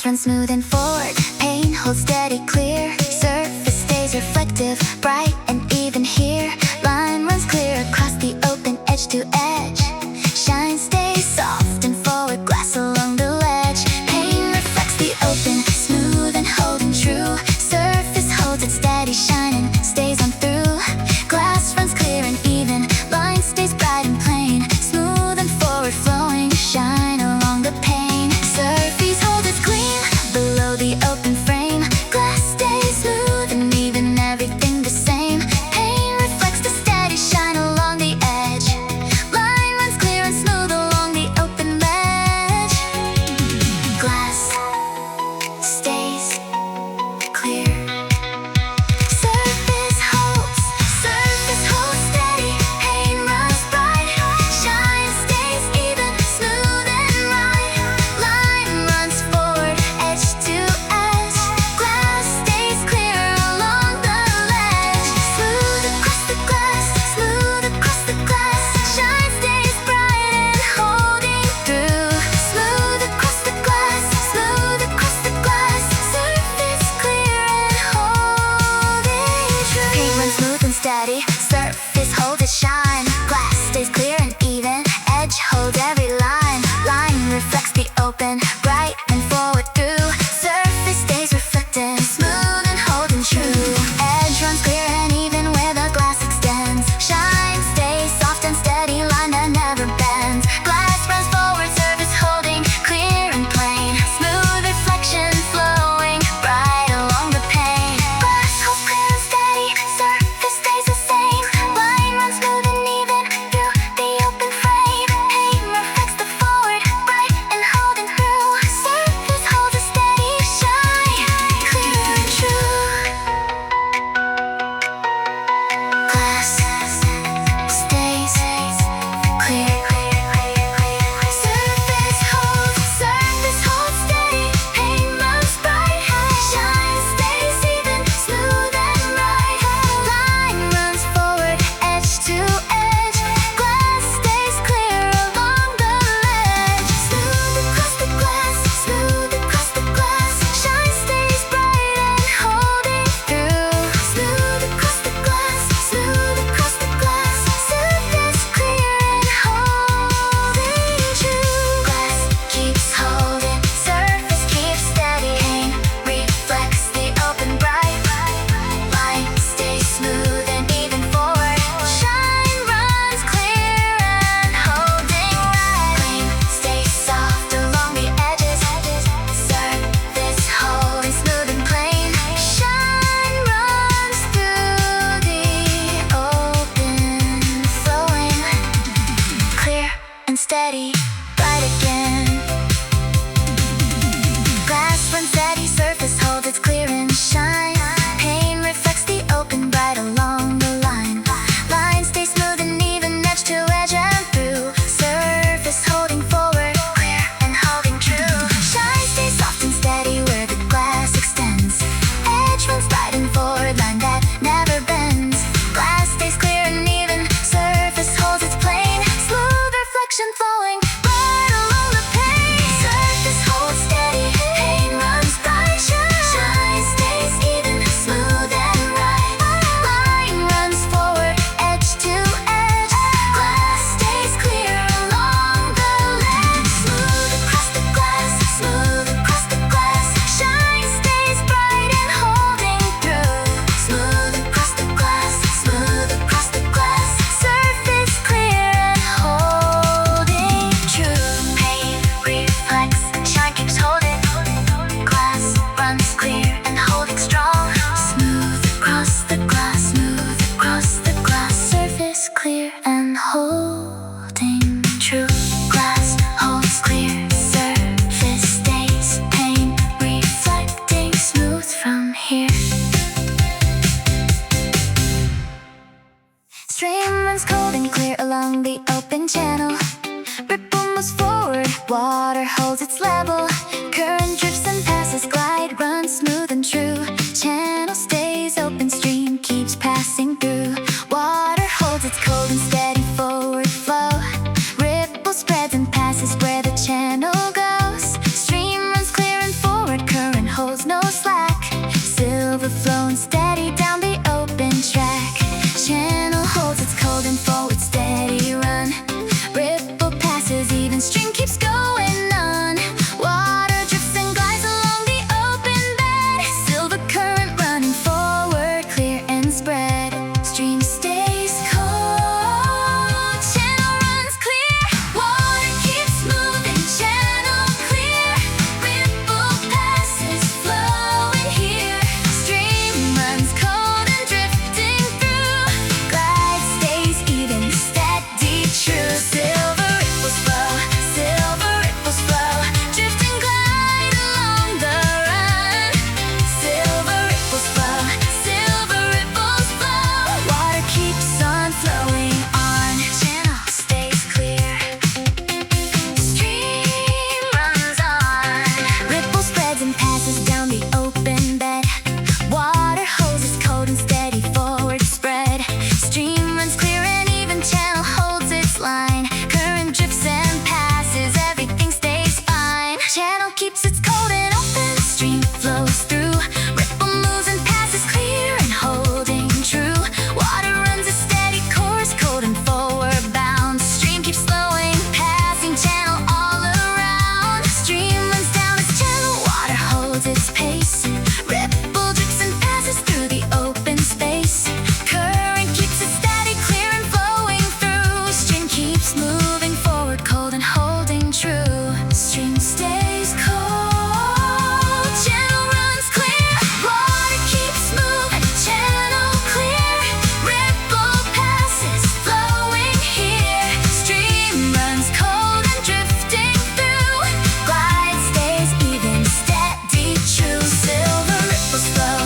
runs smooth and forward, paint holds steady clear, surface stays reflective, bright and even here. Line runs clear across the open edge to edge, shine stays soft and forward, glass along the ledge. Paint reflects the open, smooth and holding true, surface holds it steady, shining, stays on through. Glass runs clear and even, line stays bright and plain, smooth and forward flowing, shine along the pane. Surface holds its gleam below the open frame, glass stays smooth and even, everything the same. Paint reflects the steady shine along the edge, line runs clear and smooth along the open ledge. Glass stays clear, surface holds steady, paint runs bright, shine stays even, smooth and right. Line runs forward, edge to edge, glass stays clear along the ledge. Smooth across the glass, smooth across the glass, shine stays bright and holding through. Smooth across the glass, smooth across the glass, surface clear and holding true. Paint runs smooth and steady, surface holds its shine, glass stays clear and even, edge holds every line. Line reflects the open, bright and forward through, surface stays reflective, smooth and holding true. Edge runs clear and even where the glass extends, shine stays soft and steady, line that never bends. Glass runs forward, surface holding clear and plain, smooth reflection flowing bright along the pane. Glass holds clear and steady, surface stays the same, line runs smooth and even through the open frame. Paint reflects the forward, bright and holding through, surface holds a steady shine, clear and true. Glass stays clear, surface holds steady, paint moves bright, shine stays even, smooth and right. Line runs forward, edge to edge, glass stays clear along the ledge. Smooth across the glass, smooth across the glass, shine stays bright and holding through. Smooth across the glass, smooth across the glass, surface clear and holding true. Glass keeps holding, surface keeps steady, paint reflects the open bright, line stays smooth and even forward, shine runs clear and holding right. Flame stays soft along the edges, surface holding smooth and plain, shine runs through the open, flowing clear and steady, bright again. Glass runs steady, surface holds its clear and shine, paint reflects the open bright along the line. Line stays smooth and even, edge to edge and through, surface holding forward, clear and holding true. Shine stays soft and steady where the glass extends, edge runs bright and forward, line that never bends. Glass stays clear and even, surface holds its plain, smooth reflection flowing right along the pane. Surface holds steady, paint runs bright, shine stays even, smooth and right. Line runs forward, edge to edge, glass stays clear along the ledge. Smooth across the glass, smooth across the glass, shine stays bright and holding through. Smooth across the glass, smooth across the glass, surface clear and holding true. Paint reflects, shine keeps holding, glass runs clear and holding strong. Smooth across the glass, smooth across the glass, surface clear and holding true. Glass holds clear, surface stays, paint reflecting smooth from here. Stream runs cold and clear along the open channel, ripple moves forward, water holds its level, current drifts and passes, glide runs smooth and true, channel stays open, stream keeps passing through, water holds its cold and steady forward flow, ripple spreads and passes where the channel goes, stream runs clear and forward, line. Current drifts and passes, everything stays fine. Channel keeps its cold and open, stream flows through. Ripple moves and passes clear and holding true. Water runs a steady course, cold and forward bound. Stream keeps flowing, passing channel all around. Stream runs down its channel, water holds its pace. Ripple drips and passes through the open space. Current keeps it steady, clear and flowing through. Stream keeps moving forward, cold and holding true. Stream stays cold, channel runs clear. Water keeps moving, channel clear. Ripple passes flowing here. Stream runs cold and drifting through. Glide stays even, steady, true. Silver ripples flow,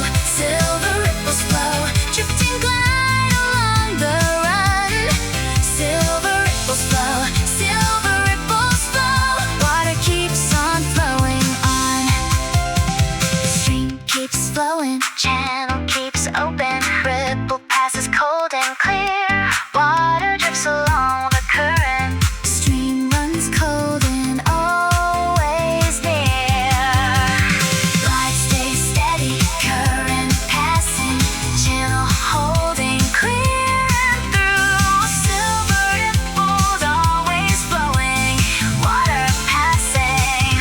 drifting glide along the run. Silver ripples flow, water keeps on flowing on. Stream keeps flowing, channel keeps open. Ripple passes cold and clear. Water drips along the current. Stream runs cold and always near. Glide stays steady, current passing. Channel holding clear and through. Silver ripples always flowing. Water passing,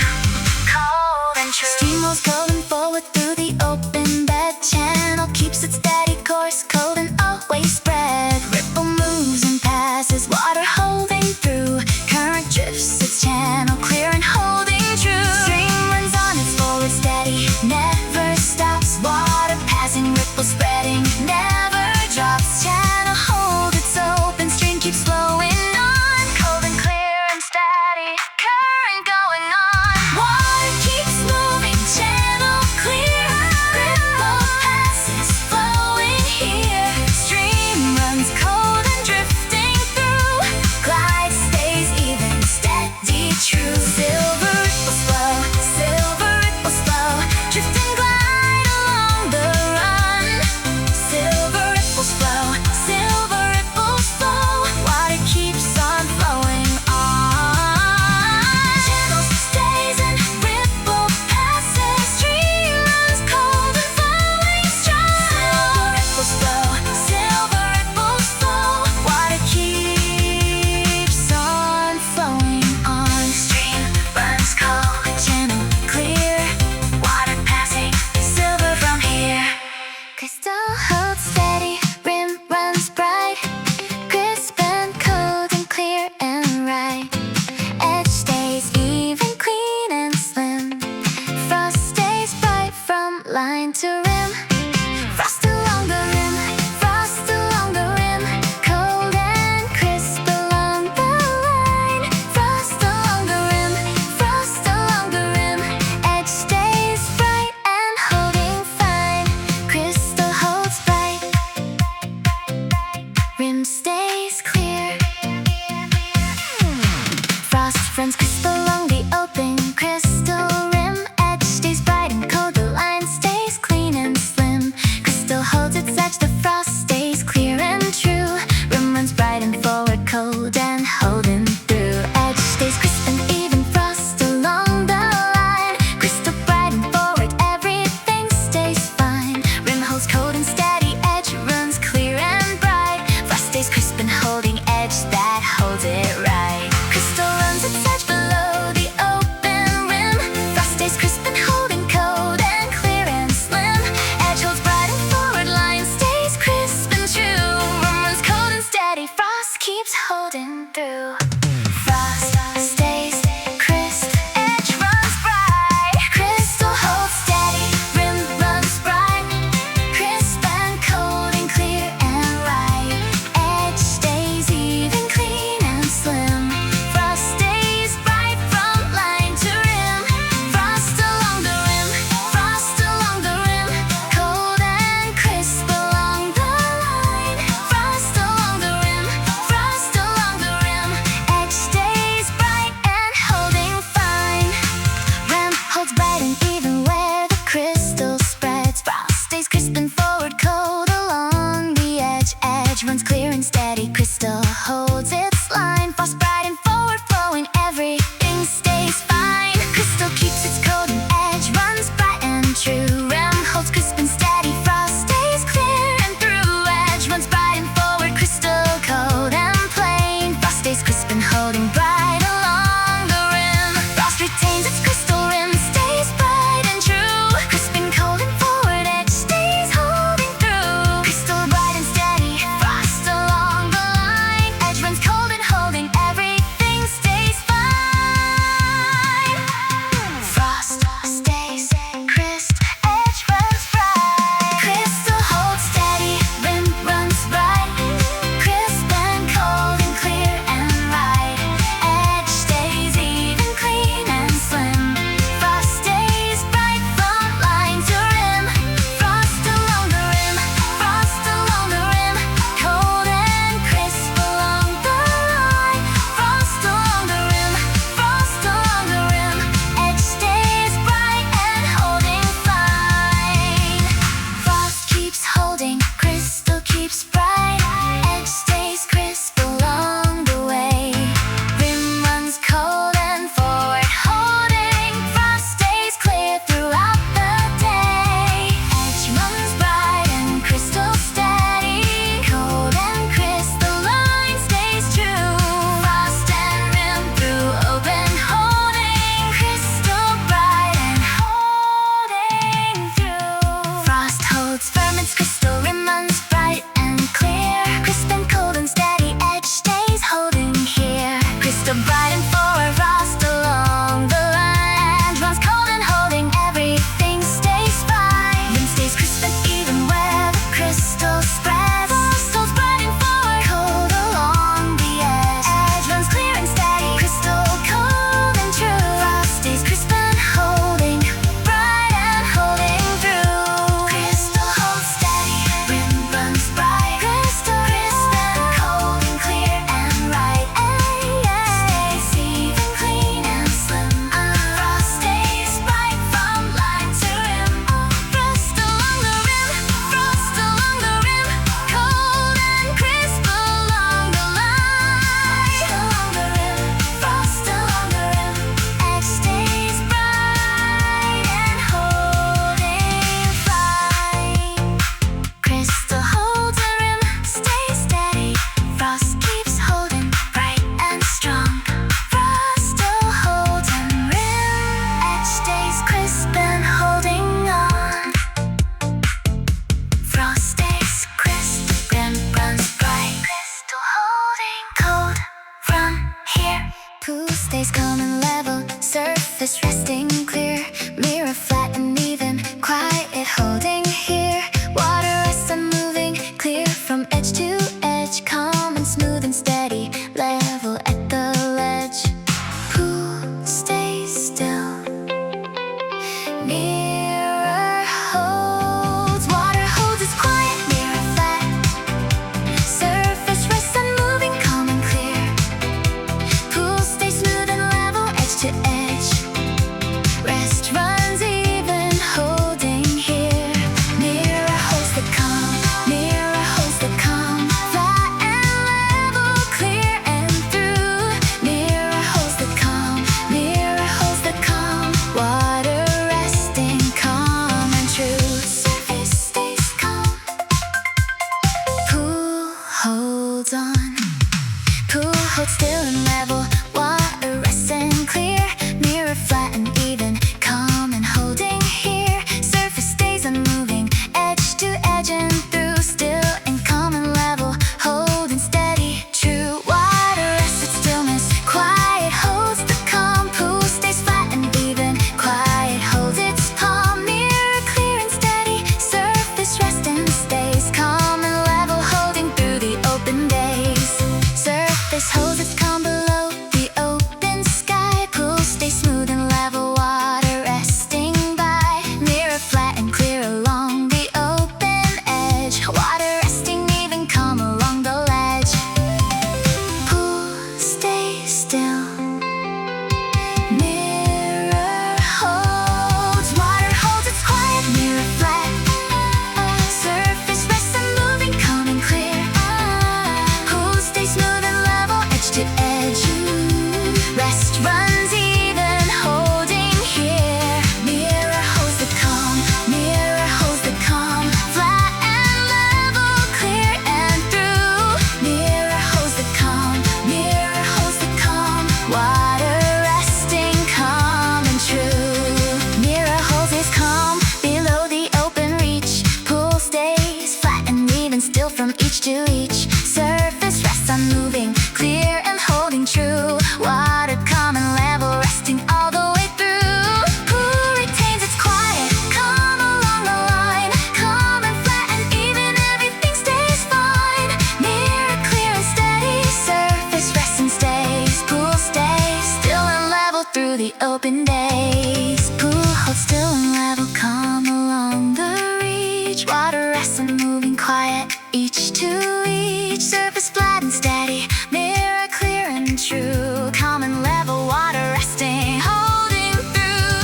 cold and true. Stream moves cold and forward through the open bed. Channel keeps its steady course, cold and always spread. Ripple moves and passes, water holding through. Current drifts its channel, clear and holding true. Stream runs on its forward steady, never stops. Water passing, ripple spreading, never drops. Channel hold its open, stream keeps flowing on. Cold and clear and steady, current going on. Water keeps moving, channel clear. Ripple passes flowing here. Stream runs cold and drifting through. Glide stays even, steady, true. Silver ripples flow, drifting glide along the run. Silver ripples flow, water keeps on flowing on. Channel stays and ripple passes. Stream runs cold and flowing strong. Silver ripples flow, water keeps on flowing on. Stream runs cold, channel clear. Water passing, silver from here. Crystal holds steady, rim runs bright. Crisp and cold and clear and right. Edge stays even, clean and slim. Frost stays bright from line to rim. Frost along the rim, cold and crisp along the line. Frost along the rim, edge stays bright and holding fine. Crystal holds bright, rim stays clear. Frost runs crisp along the open crystal rim. Edge stays bright and cold, the line stays clean and slim. Crystal holds its edge, the frost stays clear and true. Rim runs bright and forward, cold and holding through. Edge stays crisp and even, frost along the line. Crystal bright and forward, everything stays fine. Rim holds cold and steady, edge runs clear and bright. Frost stays crisp and holding edge that holds it right. Crystal runs its edge below the open rim. Frost stays crisp and holding, cold and clear and slim. Edge holds bright and forward, line stays crisp and true. Rim runs cold and steady, frost keeps holding through. holding bright along the rim. Frost retains its crystal rim, stays bright and true. Crisp and cold and forward edge stays holding through. Crystal bright and steady, frost along the line. Edge runs cold and holding, everything stays fine. Frost stays crisp, edge runs bright. Crystal holds steady, rim runs bright. Crisp and cold and clear and right. Edge stays even, clean and slim. Frost stays bright from line to rim. Frost along the rim, frost along the rim. Cold and crisp along the line. Frost along the rim, frost along the rim. Edge stays bright and holding fine. Frost keeps holding, crystal keeps bright. Edge stays crisp along the way. Rim runs cold and forward holding. Frost stays clear throughout the day. Edge runs bright and crystal steady. Cold and crisp, the line stays true. Frost and rim through open holding. Crystal bright and holding through. Frost holds firm, its crystal rim runs bright and clear. Crisp and cold and steady, edge stays holding here. Crystal bright and forward, frost along the line. Edge runs cold and holding, everything stays fine. Rim stays crisp and even where the crystal spreads. Frost holds bright and forward, cold along the edge. Edge runs clear and steady, crystal cold and true. Frost stays crisp and holding, bright and holding through. Crystal holds steady, rim runs bright. Crystal crisp and cold and clear and right. Edge stays even, clean and slim. Frost stays bright from line to rim. Frost along the rim, frost along the rim. Cold and crisp along the line. Along the rim, frost along the rim. Edge stays bright and holding fine. Crystal holds a rim, stays steady. Frost keeps holding, bright and strong. Frost still holds a rim. Edge stays crisp and holding on. Frost stays crisp, rim runs bright. Crystal holding, cold from here. Pool stays calm and level, surface resting clear. Mirror flat and even, quiet holding here. Water rests unmoving, clear from edge to edge. Calm and smooth and steady, level at the ledge. Pool stays still. Mirror holds, water holds, it's quiet. Mirror flat, surface rests unmoving, calm and clear. Pool stays smooth and level, edge to edge. Rest runs even. water resting calm and true. Mirror holds its calm below the open reach. Pool stays flat and even still from each to each. Surface rests unmoving, clear and holding true. Water calm and level, resting all the way through. Pool retains its quiet, calm along the line. Calm and flat and even, everything stays fine. Mirror clear and steady, surface rests and stays. Pool stays still and level through the open days. Pool holds still and level, calm along the reach. Water rests unmoving, quiet, each to each. Surface flat and steady, mirror clear and true. Calm and level, water resting, holding through.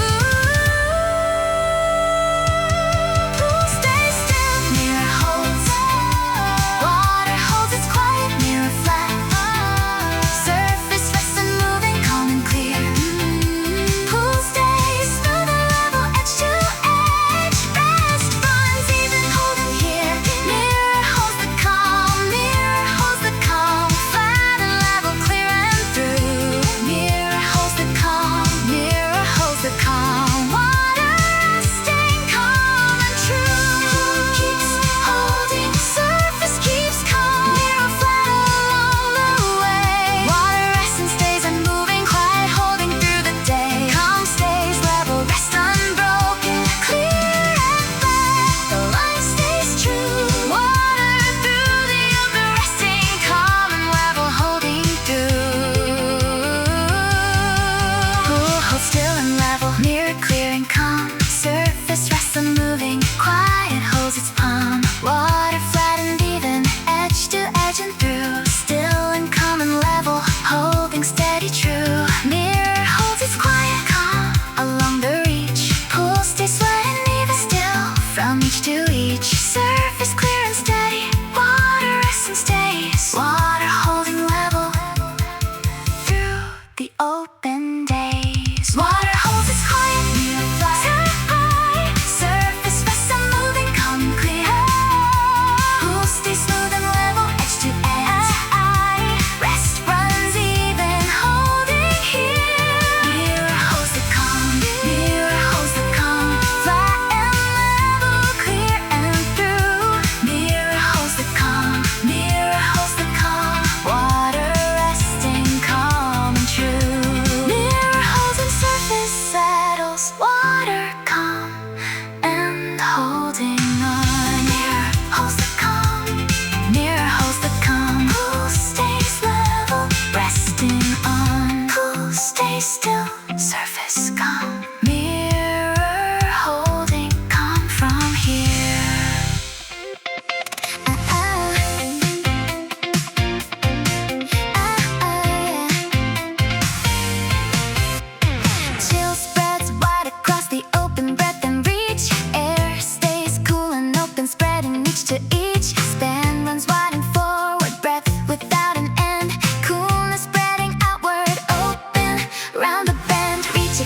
Pool stays still, mirror holds. Water holds its quiet, mirror flat. Surface rests and moving, calm and clear. Pool stays smooth and level, edge to edge. Rest runs even, holding here. Mirror holds the calm, mirror holds the calm. Flat and level, clear and through. Mirror holds the calm, mirror holds the calm. Water resting, calm and true. Keeps holding, surface keeps calm. Mirror flat along the way. Water rests and stays unmoving, quiet, holding through the day. Calm stays level, rest unbroken, clear and flat. The line stays true. Water through the upper resting, calm and level, holding through. Pool holds still and level, mirror clear and calm. Surface rests unmoving, quiet holds its palm. Water flat and even, edge to edge and through. Still and calm and level, holding steady true. Mirror holds its quiet, calm along the reach. Pool stays flat and even, still from each to each. Surface clear and steady, water rests and stays. Water holding level through the open days. Water holds its quiet, mirror flat, high. Surface rests unmoving, calm and clear. Pool stays smooth and level, edge to edge. Rest runs even, holding here. Mirror holds the calm, mirror holds the calm. Flat and level, clear and through. Mirror holds the calm, mirror holds the calm. Water resting, calm and true. Mirror holds and surface settles. Water calm and holding on. Mirror holds the calm, mirror holds the calm. Pool stays level, resting on. Pool stays still, surface calm. Mirror holding calm from here. Chill spreads wide across the open breadth and reach. Air stays cool and open, spreading each to each. Span runs wide and forward, breadth without an end. Coolness spreading outward, open round the bend. Reach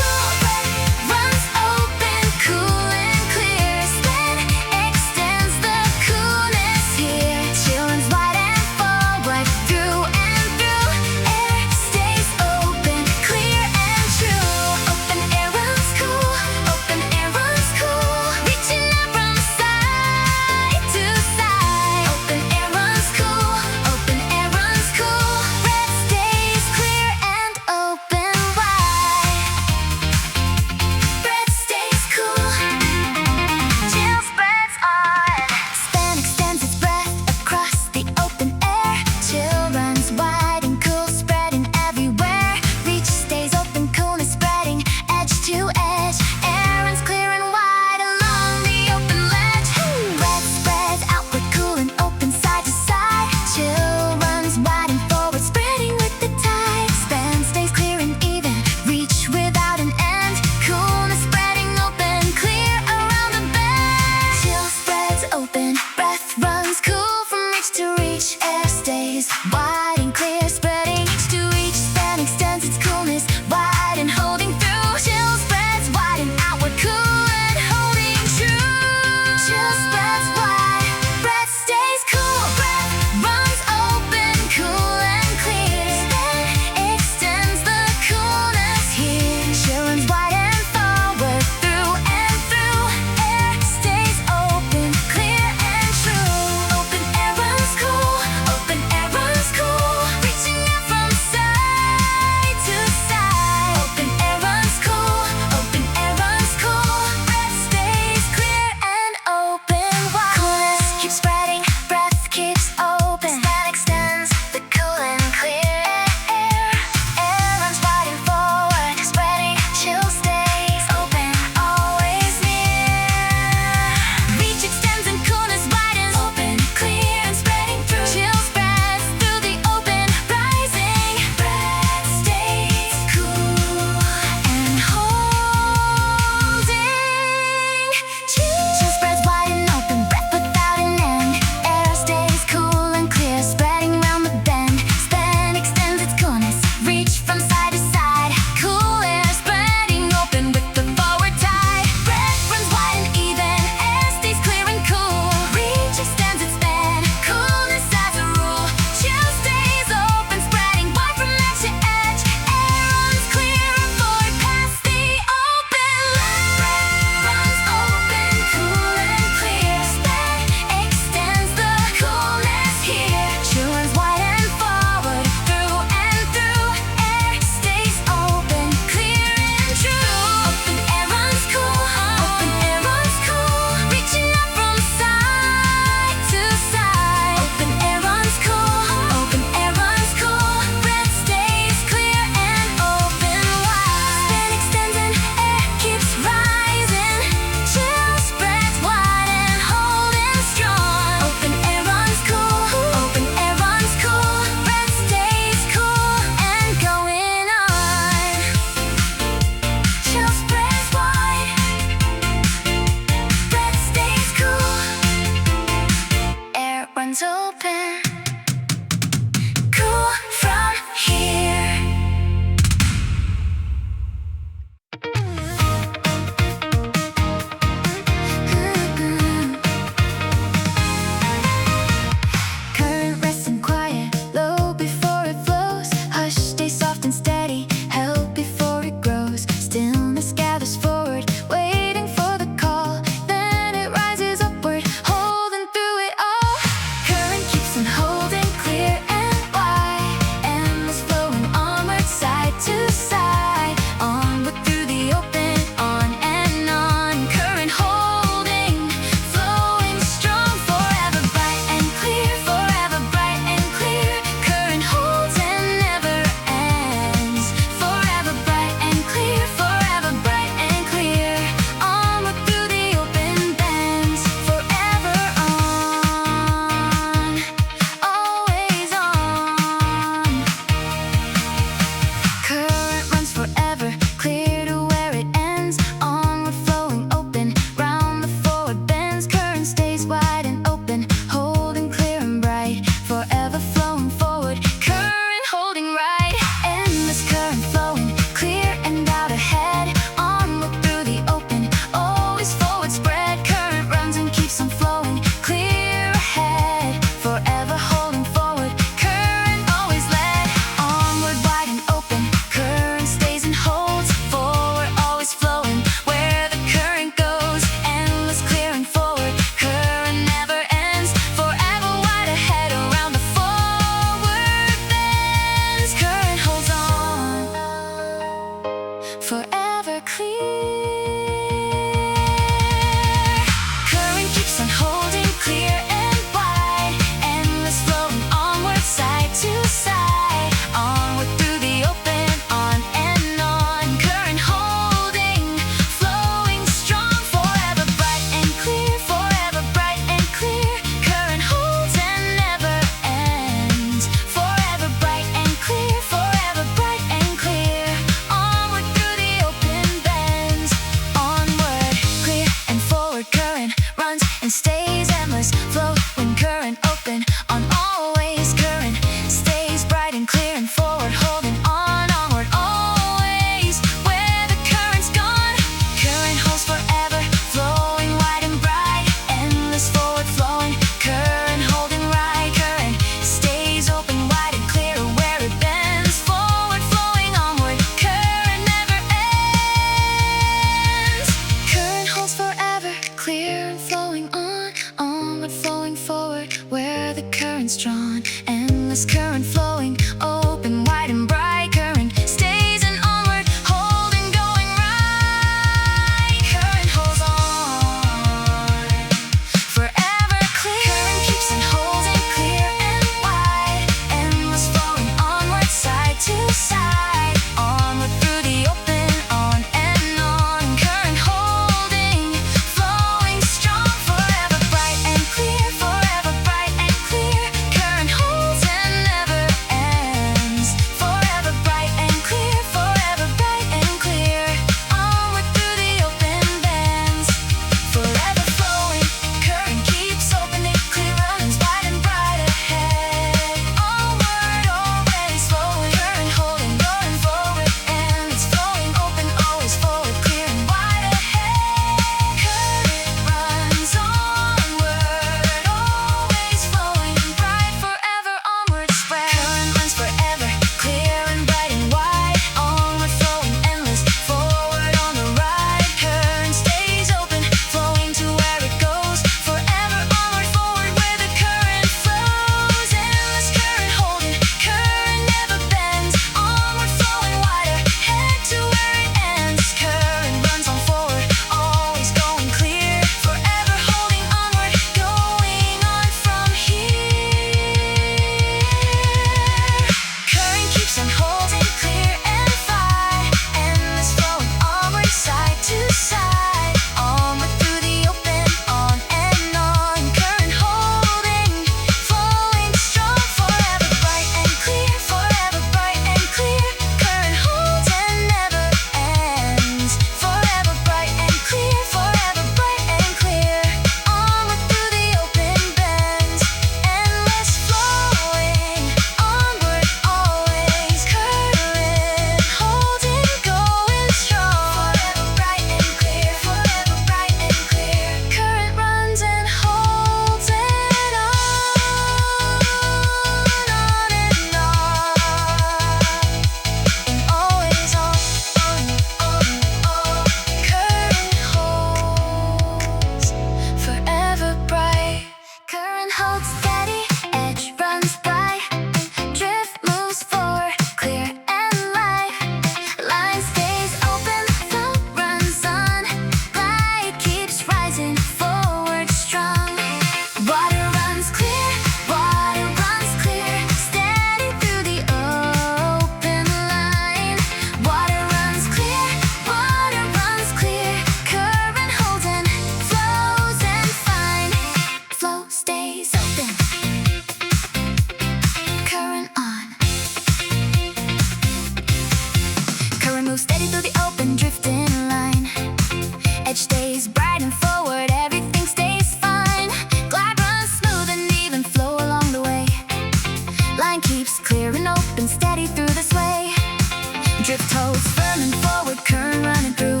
Drift holds firm and forward, current running through.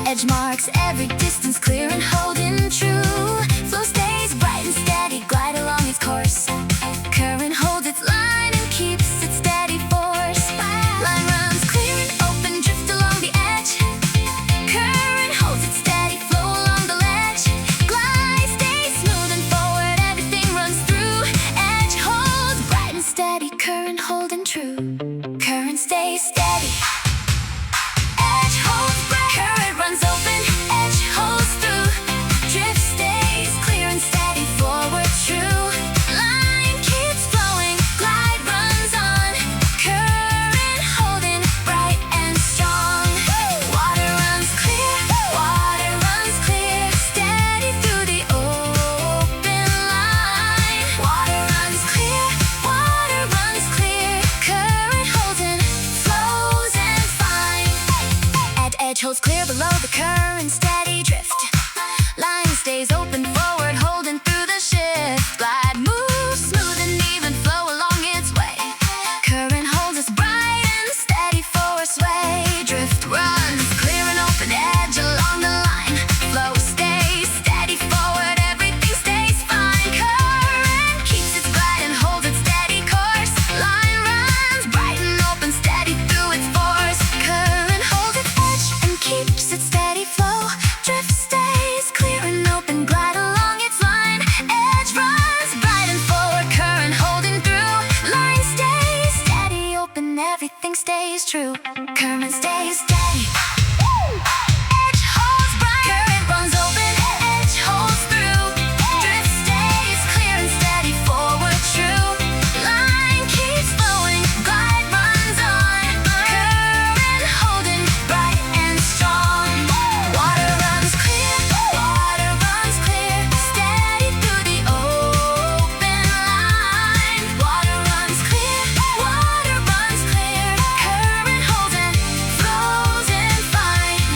Edge marks every distance, clear and holding true. Flow stays bright and steady, glide along its course. Current holds its line and keeps its steady force. Line runs clear and open, drift along the edge. Current holds its steady flow along the ledge. Glide stays smooth and forward, everything runs through. Edge holds bright and steady, current holding true. Current stays steady. Edge holds bright, current runs open, edge holds through. Drift stays clear and steady, forward true. Line keeps flowing, glide runs on. Current holding bright and strong. Water runs clear, steady through the open line. Water runs clear, current holding, flows and fine. Edge holds clear below the current, steady drift. Line stays open, forward, holding through the shift. Glide moves smooth and even, flow along its way. Current holds us bright and steady for a sway. Drift runs clear and open, edge along the line. Flow stays steady forward, everything stays fine. Current keeps its glide and holds its steady course. Line runs bright and open, steady through its force. Current holds its edge and keeps its steady flow. Drift stays clear and open, glide along its line. Edge runs bright and forward, current holding through. Line stays steady, open, everything stays true. Current stays steady. Edge holds bright, current runs open, edge holds through. Drift stays clear and steady, forward true. Line keeps flowing, glide runs on. Current holding bright and strong. Water runs clear, steady through the open line. Water runs clear, current holding, flows and fine.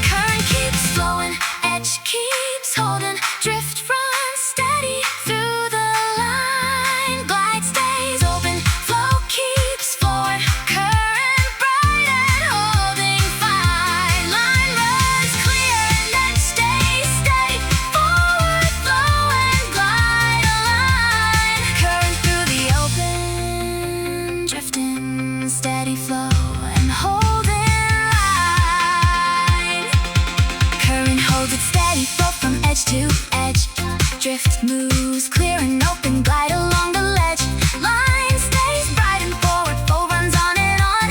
Current keeps flowing, edge keeps holding. Drift runs steady through the line. Glide stays open, flow keeps forward. Current bright and holding fine. Line runs clear and edge stays steady. Forward flow and glide align. Current through the open, drifting, steady flow and holding line. Current holds it steady, flow from edge to edge. Drift moves clear and open, glide along the ledge. Line stays bright and forward, flow runs on and on.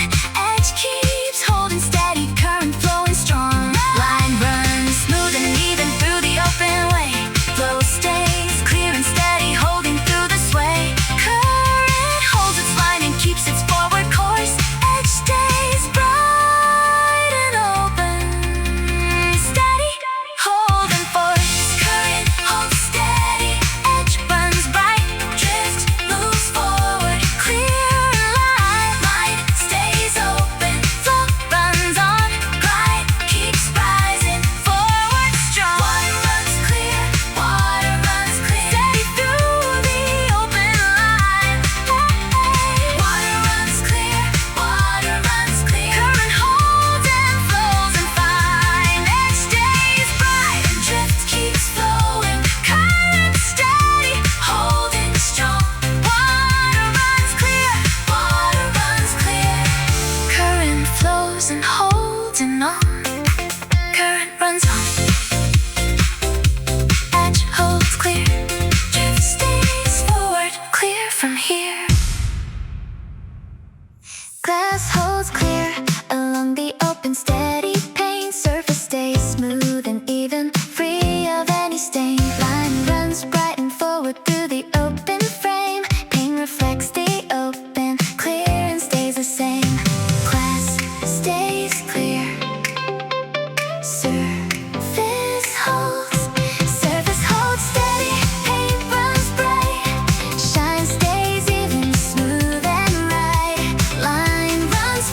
Edge keeps holding steady, current flowing strong. Line runs smooth and even through the open way. Flow stays clear and steady, holding through the sway. Current holds its line and keeps its forward course. Edge stays bright and open, steady, holding force. Current holds steady, edge runs bright. Drift moves forward, clear line. Line stays open, flow runs on. Glide keeps rising, forward strong. Water runs clear, steady through the open line. Water runs clear, current holds and flows and fine. Edge stays bright and drift keeps flowing. Current steady, holding strong. Water runs clear, current flows and holding on. Current runs on, edge holds clear. Drift stays forward, clear from here. Glass holds clear along the open, steady pane. Surface stays smooth and even, free of any stain. Line runs bright and forward through the open frame. Pane reflects the open, clear and stays the same. Glass stays clear. Surface holds steady. Paint runs bright. Shine stays even, smooth and right. Line runs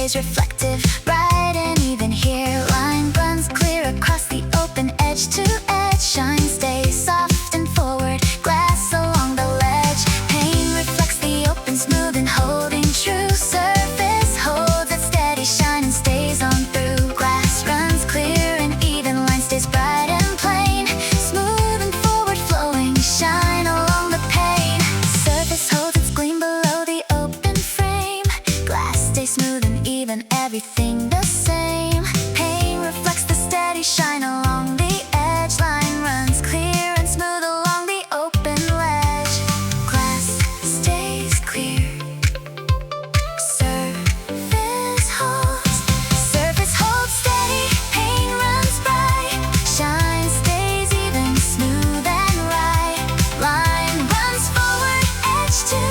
stays reflective, bright and even here. Line runs clear across the open edge to edge. Shine stays soft and forward, glass along the ledge. Pane reflects the open, smooth and holding true. Surface holds its steady shine and stays on through. Glass runs clear and even, line stays bright and plain, smooth and forward flowing, shine along the pane. Surface holds its gleam below the open frame. Glass stays smooth and even, everything the same. Pane reflects the steady shine along the edge. Line runs clear and smooth along the open ledge. Glass stays clear. Surface holds steady. Pane runs bright. Shine stays even, smooth and right. Line runs forward, edge to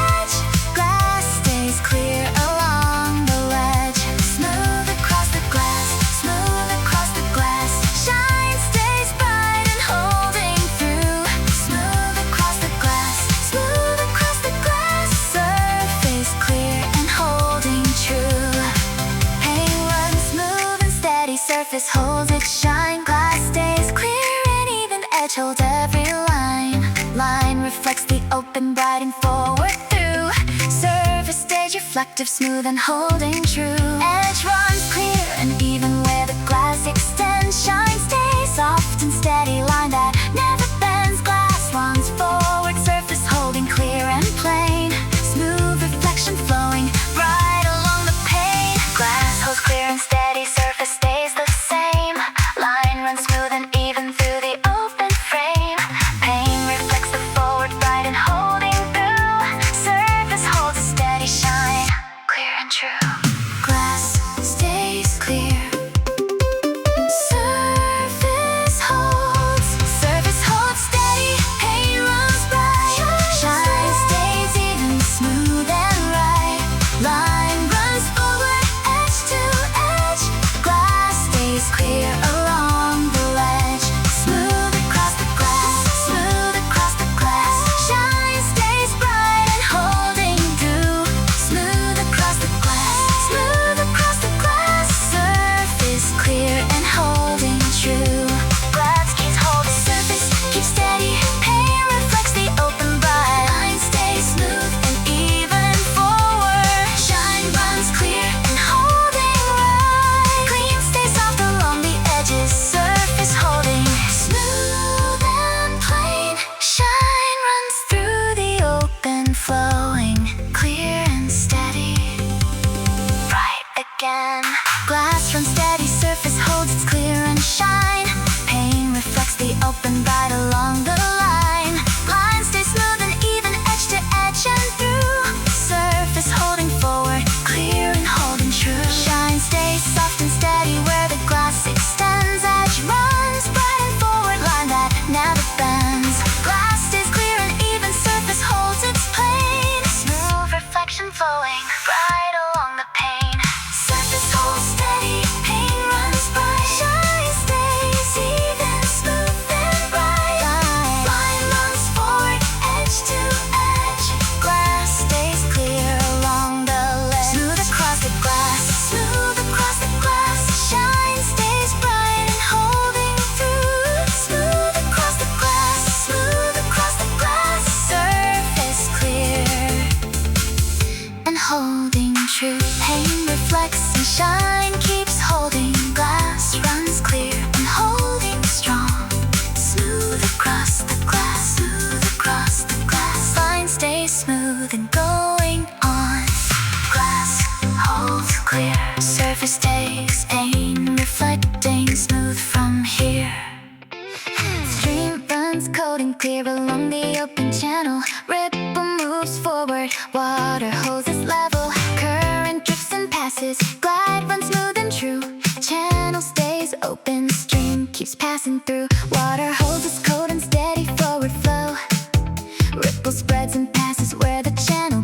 edge. Glass stays clear along the ledge. Smooth across the glass, smooth across the glass. Shine stays bright and holding through. Smooth across the glass, smooth across the glass. Surface clear and holding true. Pane runs smooth and steady. Surface holds its shine. Glass stays clear and even, edge holds every line. Line reflects the open, bright and forward through. Surface stays reflective, smooth and holding true. Edge runs clear and even where the glass extends. Shine stays soft and steady, line that never bends. Glass runs forward, surface holding clear and plain. Smooth reflection flowing right along the pane. Glass holds clear and steady, surface stays the same. Line runs smooth and even through the open frame. Pane reflects the forward, bright and holding through. Surface holds a steady shine, clear and true. Glass stays clear. Surface holds steady. Pane runs bright. Shine stays even, smooth and right. Line runs forward, edge to edge. Glass stays clear along the ledge. Smooth across the glass, smooth across the glass. Shine stays bright and holding through. Smooth across the glass, smooth across the glass. Surface clear and holding true. Glass keeps holding, surface keeps steady. Pane reflects the open, bright. Line stays smooth and even forward. Shine runs clear and holding right. Clean stays soft along the edges. Surface holding smooth and plain. Shine runs through the open, flowing clear and steady. Bright again. Glass runs steady, surface holds its clear and shine. Pane reflects the open, bright along the line. Line stays smooth and even, edge to edge and through. Surface holding forward, clear and holding true. Shine stays soft and steady where the glass extends. Edge runs bright and forward, line that never bends. Glass stays clear and even, surface holds its plane. Smooth reflection flowing bright along the pane. Surface holds steady. Pane runs bright. Shine stays even, smooth and bright. Line runs forward, edge to edge. Glass stays clear along the ledge. Smooth across the glass, smooth across the glass. Shine stays bright and holding through. Smooth across the glass, smooth across the glass. Surface clear and holding true. Pane reflects and shine keeps holding. Glass runs clear and holding strong. Smooth across the glass, smooth across the glass. Line stays smooth and going on. Glass holds clear. Surface stays pane, reflecting smooth from here. Stream runs cold and clear along the open channel. Ripple moves forward, water holds its level. Current drifts and passes, glide runs smooth and true. Channel stays open, stream keeps passing through. Water holds its cold and steady forward flow. Ripple spreads and passes where the channel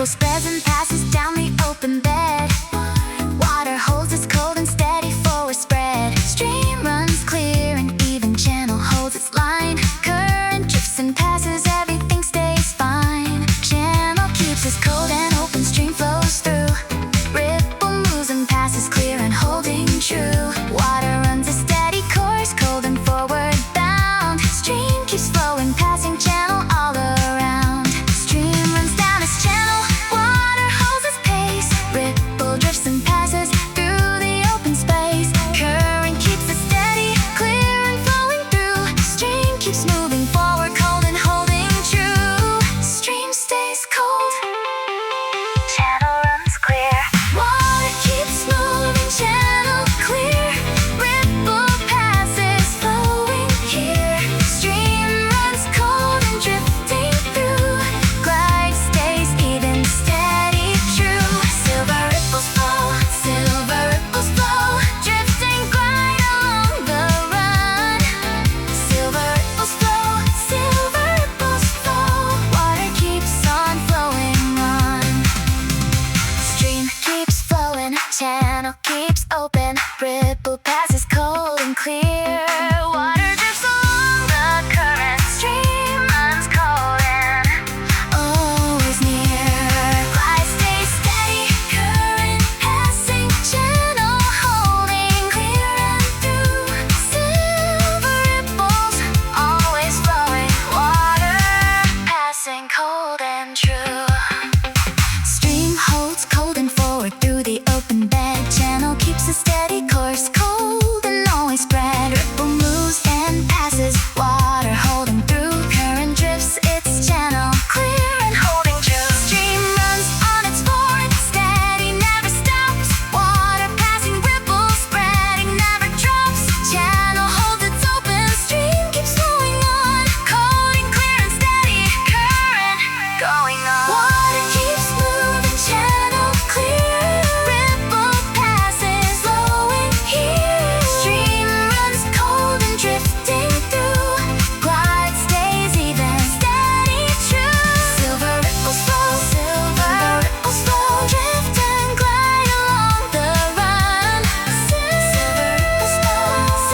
spreads and passes down the open bed. Water holds its cold and steady forward spread. Stream runs clear and even channel holds its line. Current drifts and passes, everything stays fine. Channel keeps its cold and open, stream flows through. Ripple moves and passes clear and holding true. Water runs a steady course, cold and forward bound. Stream keeps flowing, passing channel all around. Stream runs down its channel, water holds its pace. Ripple drifts and passes through the open space. Current keeps it steady, clear and flowing through. Stream keeps moving forward, cold and holding true. Stream stays cold, channel runs clear. Water keeps moving, channel clear. Ripple passes flowing here. Stream runs cold and drifting through. Glide stays even, steady, true. Silver ripples flow, drifting glide along the run. Silver ripples flow, water keeps on flowing on. Stream keeps flowing, channel keeps open. Ripple passes cold and clear. Water drifts along the current. Stream runs cold and always near. Glide stays steady, current passing, channel holding clear and through. Silver ripples always flowing. Water passing cold and true. Stream holds cold and forward through the open bed. Channel keeps a steady course, cold and always spread. Ripple moves and passes, water holding through. Current drifts its channel, clear and holding true. Stream runs on its forward, steady, never stops. Water passing, ripples spreading, never drops. Channel holds its open, stream keeps flowing on. Cold and clear and steady, current going on. Water keeps moving, channel clear. Ripple passes, flowing here. Stream runs cold and drifting through. Glide stays even, steady, true. Silver ripples flow, drift and glide along the run.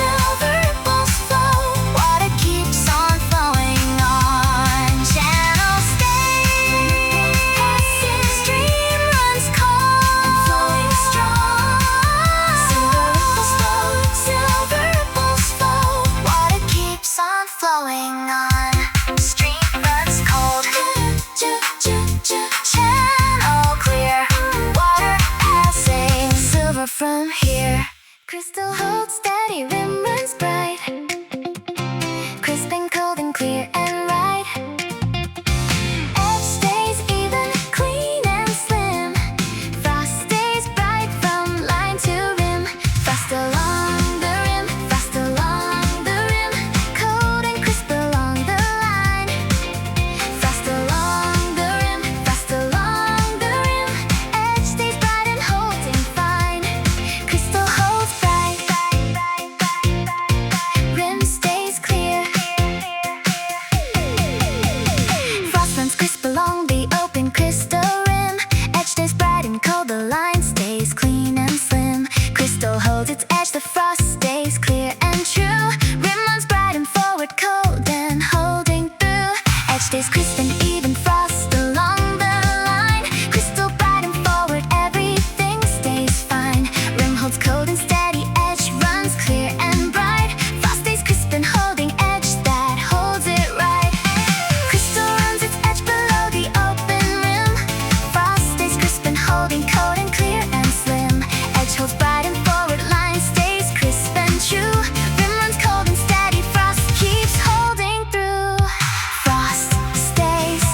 Silver ripples flow, water keeps on flowing on. Channel stays, stream runs cold and flowing strong. Silver ripples flow, water keeps on flowing on. Stream runs cold, channel clear. Water passing, silver from here. Crystal holds steady, rim runs bright. Crisp and cold and clear and right. Edge stays even, clean and slim. Frost stays bright from line to rim. Fast along the rim, cold and crisp along the line. Fast along the rim, edge stays bright and holding fine. Crystal holds bright, rim stays clear. Frost runs crisp along the open crystal rim. Edge stays bright and cold, the line stays clean and slim. Crystal holds its edge, the frost stays clear and true. Rim runs bright and forward, cold and holding through. Edge stays crisp and even, frost along the line. Crystal bright and forward, everything stays fine. Rim holds cold and steady, edge runs clear and bright. Frost stays crisp and holding edge that holds it right. Crystal runs its edge below the open rim. Frost stays crisp and holding, cold and clear and slim. Edge holds bright and forward, line stays crisp and true. Rim runs cold and steady, frost keeps holding through. Frost stays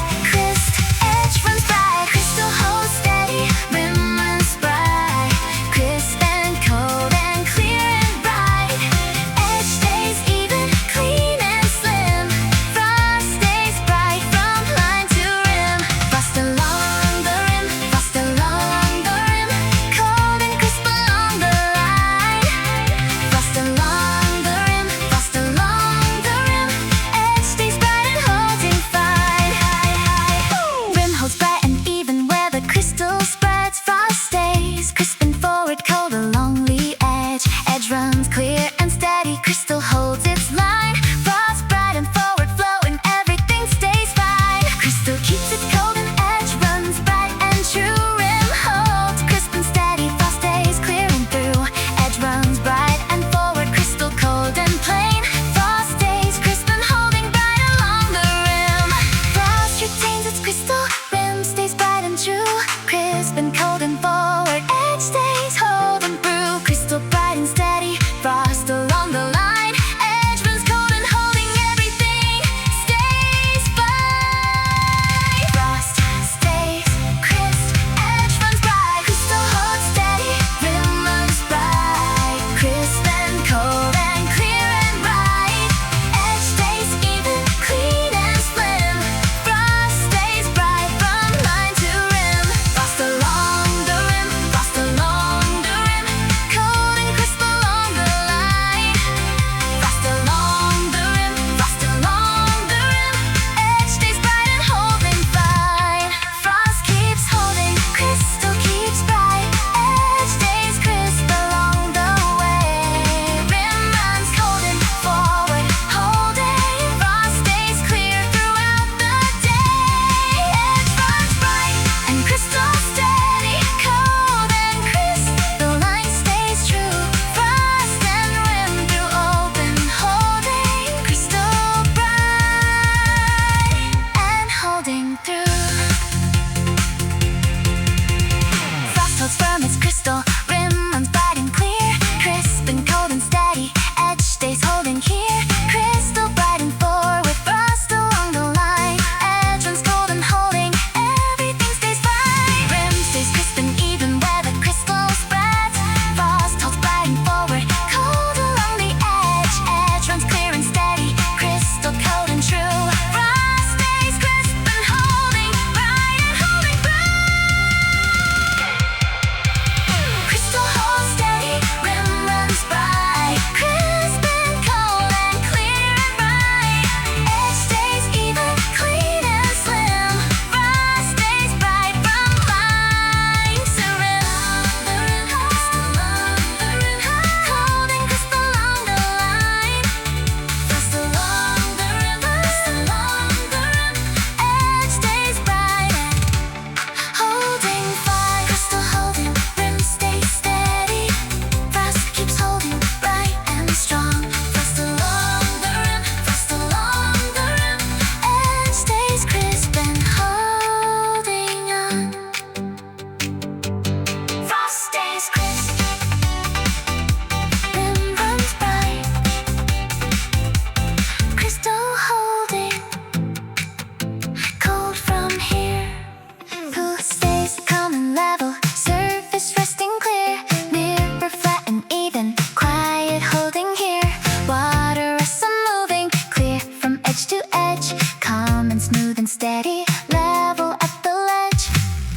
smooth and steady, level at the ledge.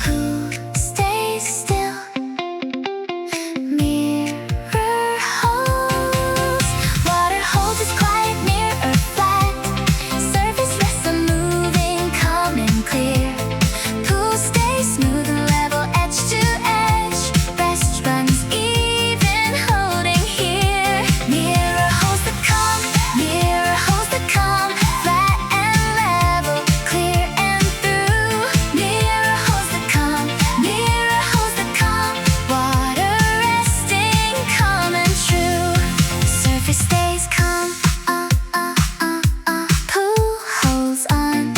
Who stays still? Mirror holds. Water holds its quiet, mirror flat. Surface rests unmoving, calm and clear. Pool stays smooth and level, edge to edge. Rest runs even, holding here. Mirror holds the calm, mirror holds the calm. Flat and level, clear and through. Mirror holds the calm, mirror holds the calm. Water resting, calm and true. Surface stays calm, pool holds on,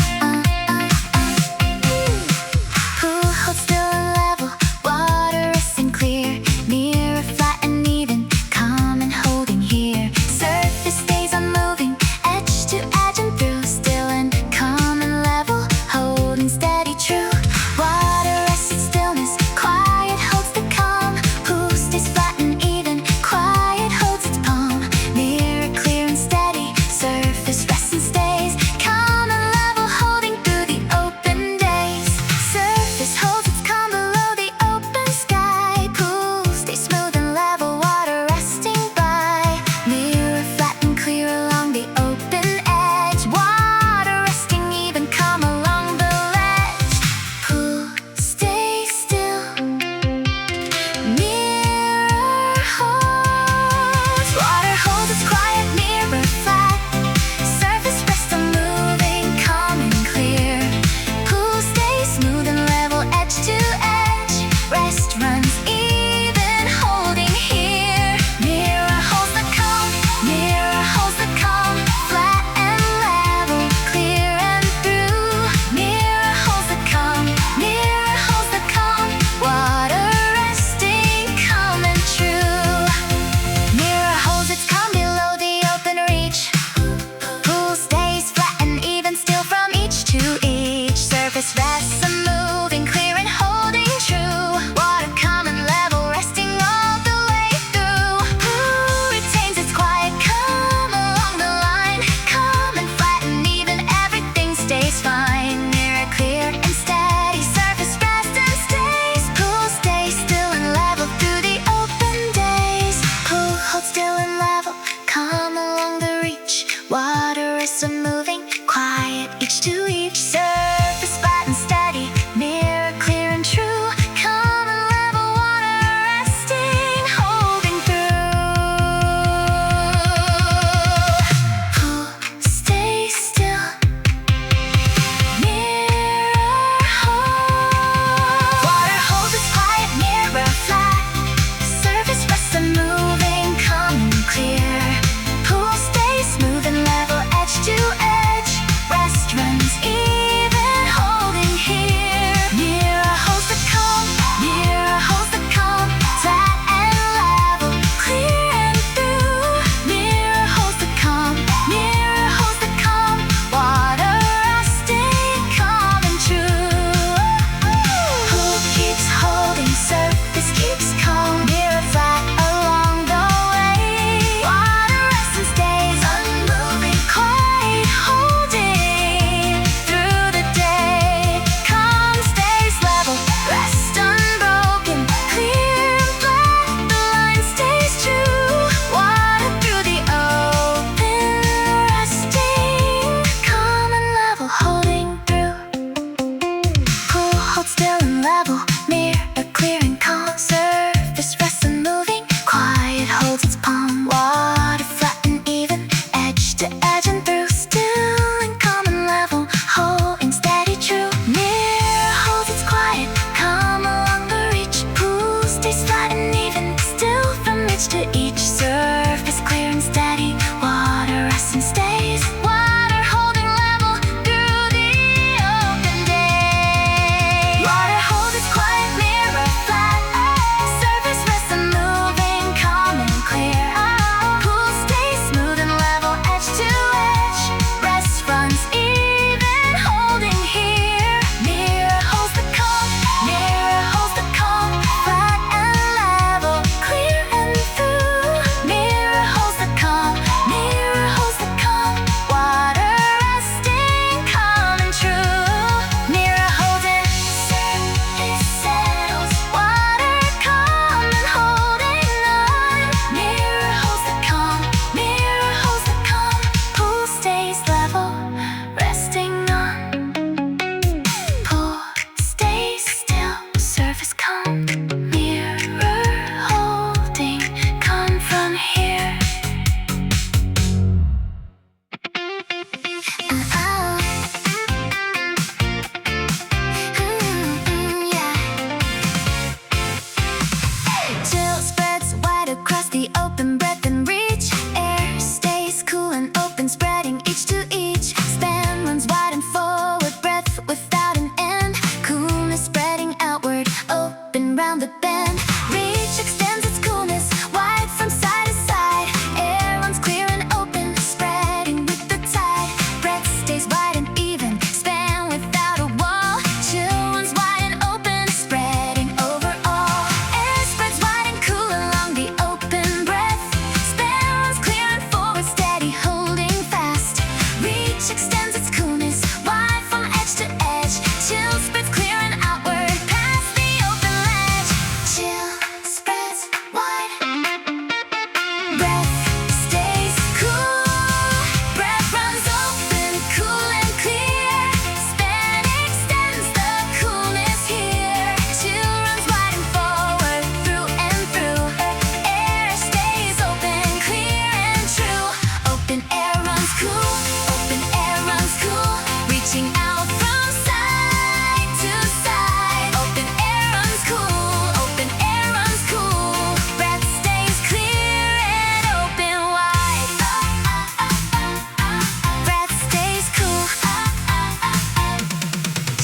Pool holds still and level, water resting clear. Mirror flat and even, calm and holding here. Surface stays unmoving, edge to edge and through. Still and calm and level, holding steady true. Water rests in stillness, quiet holds the calm. Pool stays flat and even, quiet holds its palm. Mirror clear and steady, surface rests and stays calm and level, holding through the open days. Surface holds its calm below the open sky. Pool stays smooth and level, water resting by. Mirror flat and clear along the open edge. Water resting even, calm along the ledge. Pool stays still. Mirror holds. Water holds its quiet, mirror flat. Surface rests unmoving, calm and clear. Pool stays smooth and level, edge to edge. Rest runs even, holding here. Mirror holds the calm, mirror holds the calm. Flat and level, clear and through. Mirror holds the calm, mirror holds the calm. Water resting, calm and true. Mirror holds its calm below the open reach. Pool stays flat and even, still from each to each. Surface rests unmoving, clear and holding true. Water calm and level, resting all the way through. Pool retains its quiet, calm along the line. Calm and flat and even, everything stays fine. Mirror clear and steady, surface rests and stays. Pool stays still and level through the open days. Pool holds still and level, calm along the reach. Water is unmoving, quiet each to each. Surface flat and steady,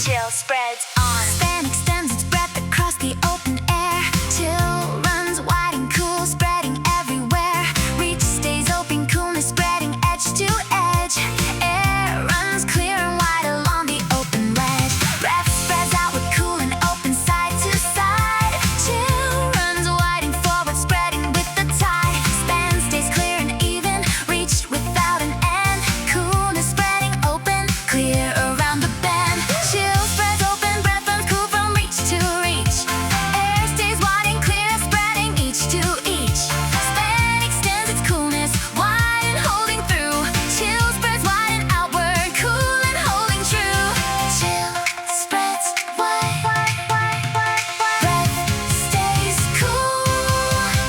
Chill spreads on. Span extends its breadth across the open air. Chill runs wide and cool, spreading everywhere. Reach stays open, coolness spreading edge to edge. Air runs clear and wide along the open ledge. Breath spreads outward, cool and open side to side. Chill runs wide and forward, spreading with the tide. Span stays clear and even, reached without an end. Coolness spreading open, clear around the bend. Chill spreads open, breath runs cool from reach to reach. Air stays wide and clear, spreading each to each. Span extends its coolness, wide and holding through. Chill spreads wide and outward, cool and holding true. Chill spreads wide. Breath stays cool.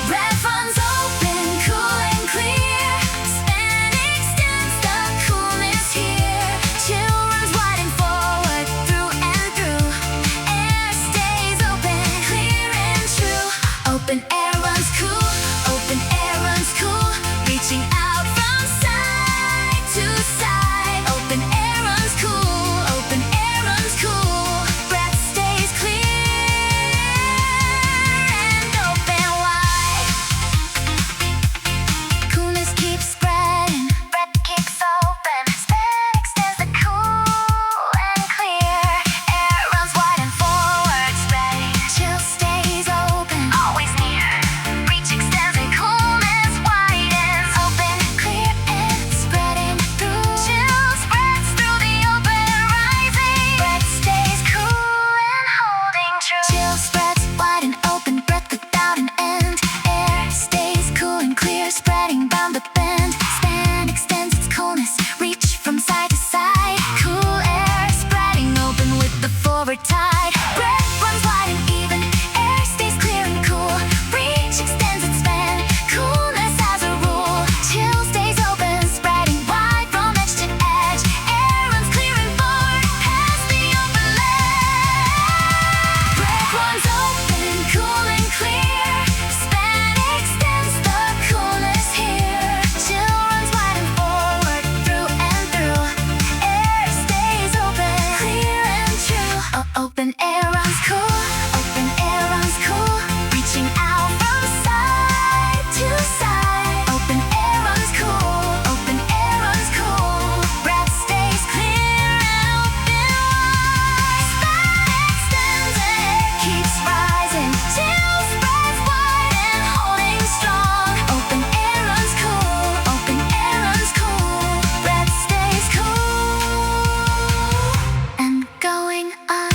Breath runs open, cool and clear. Span extends the coolness here. Chill runs wide and forward, through and through. Air stays open, clear and true. Open air runs cool, open air runs cool. Reaching out from side to side. Open air runs cool, open air runs cool. Breath stays clear and open wide. Coolness keeps spreading, breath keeps open. Span extends the cool and clear. Air runs wide and forward, spreading. Chill stays open, always near. Reach extends and coolness widens. Open, clear and spreading through. Chill spreads through the open, rising. Breath stays cool and holding true. Chill spreads wide and open, breath without an end. Air stays cool and clear, spreading round the bend. Span extends its coolness, reach from side to side. Cool air spreading open with the forward tide. Breath runs wide and even, air stays clear and cool. Reach extends its span, coolness as a rule. Chill stays open, spreading wide from edge to edge. Air runs clear and forward, past the open ledge. Breath runs open, cool and clear. Span extends the coolness here. Chill runs wide and forward, through and through. Air stays open, clear and true. Open air runs cool, open air runs cool. Reaching out from side to side. Open air runs cool, open air runs cool. Breath stays clear and open wide. Span extends and air keeps rising. Chill spreads wide and holding strong. Open air runs cool, open air runs cool. Breath stays cool and going on.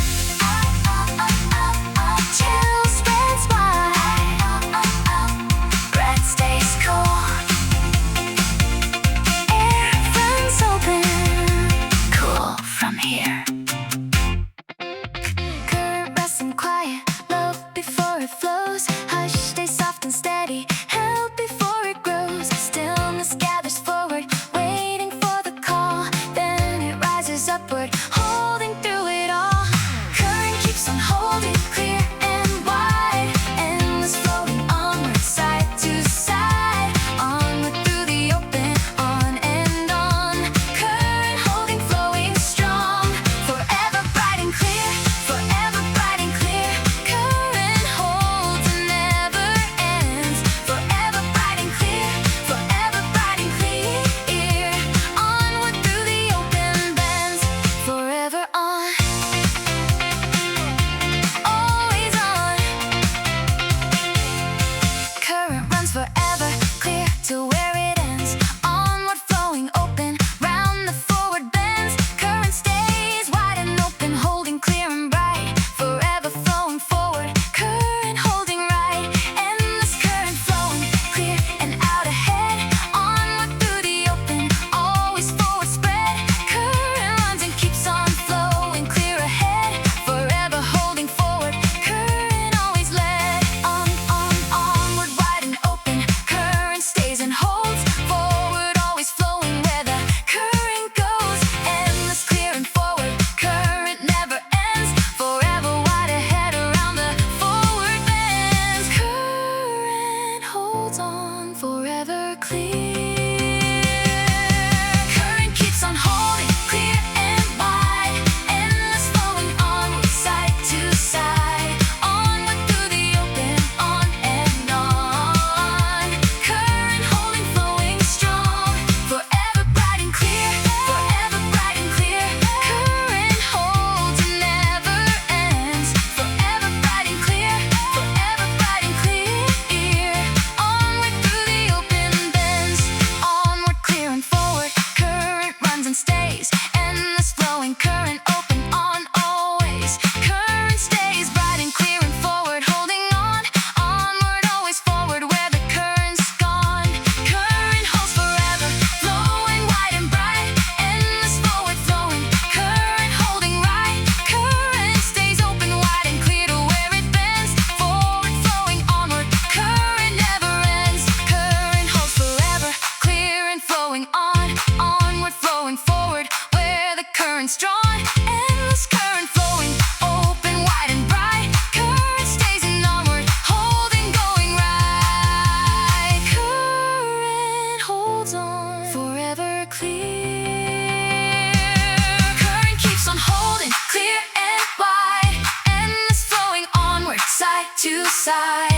side.